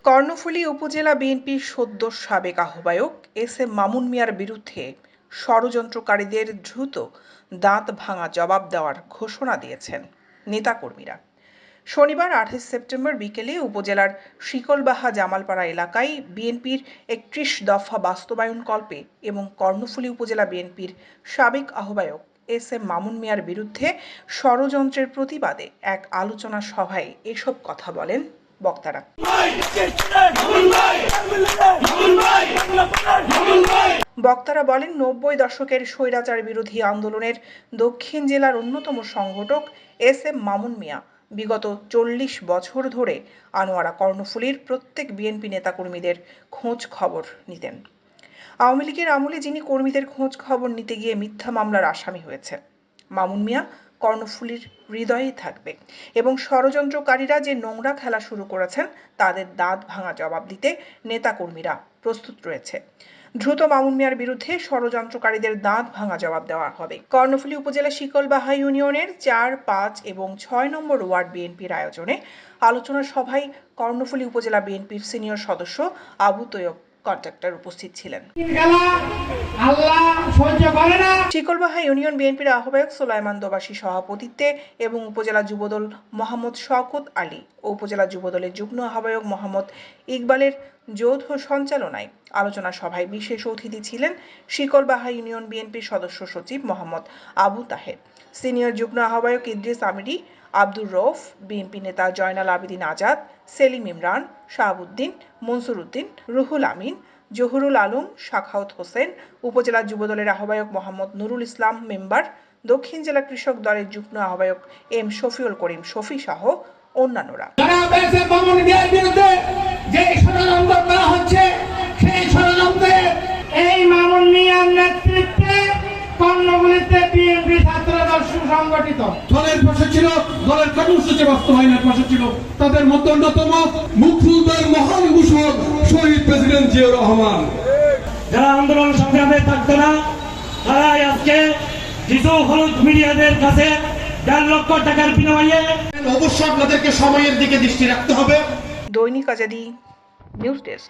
কর্ণফুলী উপজেলা বিএনপির সদ্য সাবেক আহ্বায়ক এস.এম. মামুন মিয়ার বিরুদ্ধে ষড়যন্ত্রকারীদের দ্রুত দাঁত ভাঙা জবাব দেওয়ার ঘোষণা দিয়েছেন নেতাকর্মীরা। শনিবার ২৮ সেপ্টেম্বর বিকেলে উপজেলার শিকলবাহা জামালপাড়া এলাকায় বিএনপির ৩১ দফা বাস্তবায়নকল্পে এবং কর্ণফুলী উপজেলা বিএনপির সাবেক আহ্বায়ক এস.এম. মামুন মিয়ার বিরুদ্ধে ষড়যন্ত্রের প্রতিবাদে এক আলোচনা সভায় এসব কথা বলেন বক্তারা। বক্তারা বলেন, ৯০ দশকের স্বৈরাচার বিরোধী আন্দোলনের দক্ষিণ জেলার অন্যতম সংগঠক এস.এম. মামুন মিয়া বিগত ৪০ বছর ধরে আনোয়ারা কর্ণফুলীর প্রত্যেক বিএনপি নেতাকর্মীদের খোঁজ খবর নিতেন। আওয়ামী লীগের আমলে যিনি কর্মীদের খোঁজ খবর নিতে গিয়ে মিথ্যা মামলার আসামি হয়েছে। মামুন মিয়া কর্ণফুলীর হৃদয়েই থাকবে এবং ষড়যন্ত্রকারীরা যে নোংরা খেলা শুরু করেছেন তাদের দাঁত ভাঙা জবাব দিতে নেতাকর্মীরা প্রস্তুত রয়েছে। দ্রুত মামুন মিয়ার বিরুদ্ধে ষড়যন্ত্রকারীদের দাঁত ভাঙা জবাব দেওয়া হবে। কর্ণফুলী উপজেলা শিকলবাহা ইউনিয়নের ৪, ৫ এবং ৬ নম্বর ওয়ার্ড বিএনপির আয়োজনে আলোচনা সভায় কর্ণফুলী উপজেলা বিএনপির সিনিয়র সদস্য আবু তৈয়ব কন্ট্রাক্টর উপস্থিত ছিলেন। শিকলবাহা ইউনিয়ন বিএনপির আহ্বায়ক সুলাইমান দোবাসী সভাপতিত্বে এবং উপজেলা যুবদল মোহাম্মদ শওকত আলী ও উপজেলা যুবদলের যুগ্ম আহ্বায়ক মোহাম্মদ ইকবালের যৌথ সঞ্চালনায় আলোচনা সভায় বিশেষ অতিথি ছিলেন শিকলবাহা ইউনিয়ন বিএনপির সদস্য সচিব মোহাম্মদ আবু তাহের, সিনিয়র যুগ্ম আহ্বায়ক ইদ্রিস আমিরি, আব্দুর রৌফ, বিএনপি নেতা জয়নাল আবেদিন আজাদ, সেলিম ইমরান, শাহাবুদ্দিন, মনসুর উদ্দিন, রুহুল আমিন, জহুরুল আলম, শাখাওয়াত হোসেন, উপজেলা যুবদলের আহ্বায়ক মোহাম্মদ নুরুল ইসলাম মেম্বার, দক্ষিণ জেলা কৃষক দলের যুগ্ম আহ্বায়ক এম শফিউল করিম শফি সহ অন্যান্যরা। এই মামুন মিয়ার নেতৃত্বে কর্ণফুলীতে বিএনপি ছাত্রদল সুসংগঠিত। দলের পাশে ছিল, দলের কর্মসূচি বাস্তবায়নের পাশে ছিল। তাদের মধ্যে অন্যতম মুক্তিযুদ্ধের মহান ঘোষক শহীদ প্রেসিডেন্ট জিয়াউর রহমান। যারা আন্দোলন সংগ্রামে থাকতো না তারাই আজকে কিছু হলুদ মিডিয়াদের কাছে ৪ লক্ষ টাকার বিনিময়ে অবশ্যই আপনাদেরকে সময়ের দিকে দৃষ্টি রাখতে হবে। দৈনিক আজাদী নিউজ ডেস্ক।